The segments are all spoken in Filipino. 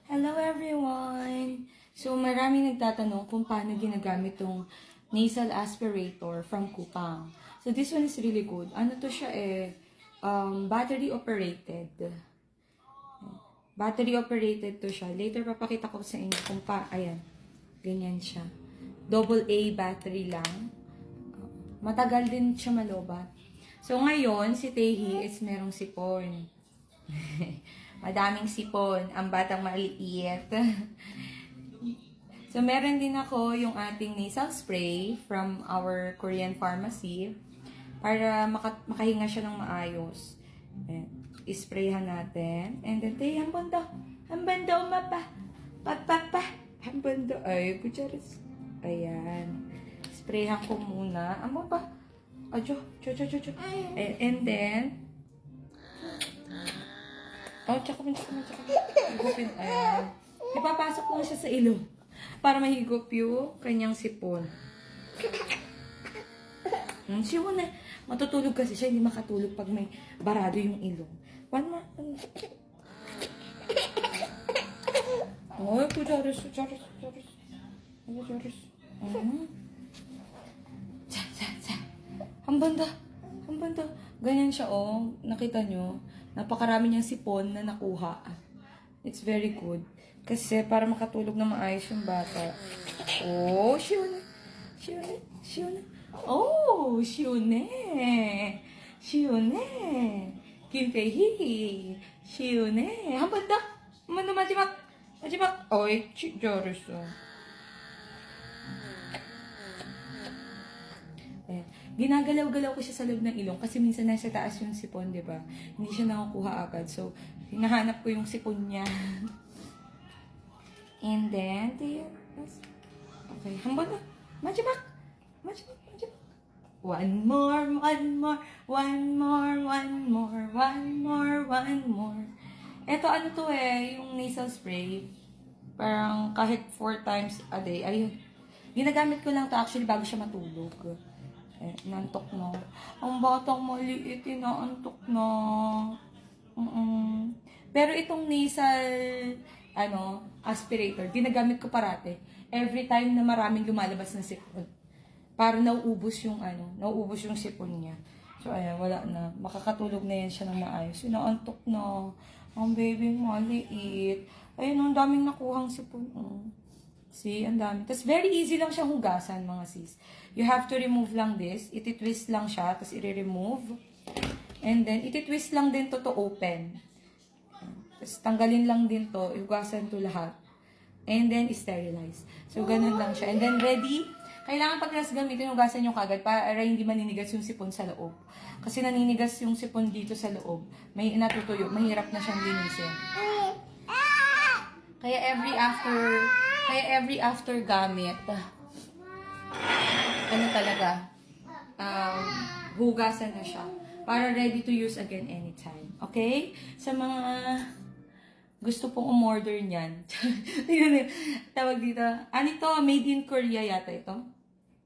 Hello everyone! So maraming nagtatanong kung paano ginagamit tong nasal aspirator from Coupang. So this one is really good. Ano to siya battery operated. Battery operated to siya. Later papakita ko sa inyo kung ayan, ganyan siya. AA battery lang. Matagal din siya malobat. So ngayon, si Tehi is merong sipon. Madaming sipon, ang batang maliit. So, meron din ako yung ating nasal spray from our Korean pharmacy para makahinga siya ng maayos. Ayan. Isprayhan natin. And then, ang banda, umapa. Ang banda, ay, kucharis. Ayan. Sprayhan ko muna. Amo pa. Adyo. And then, tsaka. Higupin. Ayan. Ipapasok lang siya sa ilong para mahigup yung kanyang sipon. Siya na. Matutulog kasi siya. Hindi makatulog pag may barado yung ilong. One more. Ay, kucharis. Ang banda. Ganyan siya, Nakita nyo? Napakarami niyang sipon na nakuha. It's very good. Kasi para makatulog na maayos yung bata. Shune. Kinpehi. Shune. Ang banda. Majimak. Oy, Joris. Ginagalaw-galaw ko siya sa loob ng ilong kasi minsan nasa taas yung sipon, di ba? Hindi siya nakukuha agad. So, hinahanap ko yung sipon niya. And then, okay. Hambon na. Majimak. One more. Ito, ano to yung nasal spray. Parang kahit 4 times a day. Ayun. Ginagamit ko lang to actually bago siya matulog. Nantok na. Ang batang maliit, inaantok na. Pero itong nasal, aspirator, ginagamit ko parate. Every time na maraming lumalabas na sipon. Para nauubos yung sipon niya. So, ayan, wala na. Makakatulog na yan siya ng maayos. Inaantok na. Ang baby maliit. Ayun, ang daming nakuhang sipon. See, ang dami. Tapos, very easy lang siyang hugasan, mga sis. You have to remove lang this. Iti-twist lang siya, tapos i-remove. And then, iti-twist lang din to open. Tapos, tanggalin lang din to. Hugasan to lahat. And then, sterilize. So, ganun lang siya. And then, ready. Kailangan pag gamitin, hugasan nyo kagad para hindi maninigas yung sipon sa loob. Kasi naninigas yung sipon dito sa loob. May natutuyo. Mahirap na siyang linisin. Kaya every after gamit, hugasan na siya. Para ready to use again anytime. Okay? Sa mga gusto pong umorder niyan. Tawag dito. Ano ito? Made in Korea yata ito?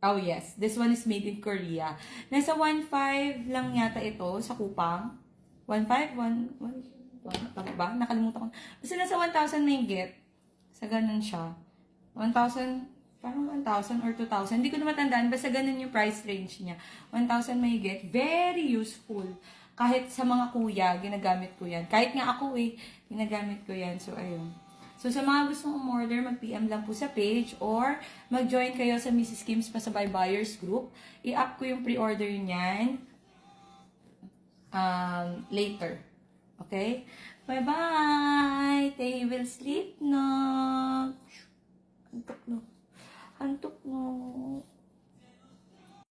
Oh yes. This one is made in Korea. Nasa 1.5 lang yata ito sa Coupang. 1.5? 1 ba? Nakalimutan ko. Basta nasa 1,000 may get. Sa ganun siya. 1,000, parang 1,000 or 2,000. Hindi ko na matandaan. Basta ganun yung price range niya. 1,000 may get. Very useful. Kahit sa mga kuya, ginagamit ko yan. Kahit nga ako ginagamit ko yan. So, ayun. So, sa mga gustong umorder, mag-PM lang po sa page or mag-join kayo sa Mrs. Kim's Pasabay Buyers Group. I-up ko yung pre-order niyan later. Okay? Bye-bye! They will sleep now. Antok na.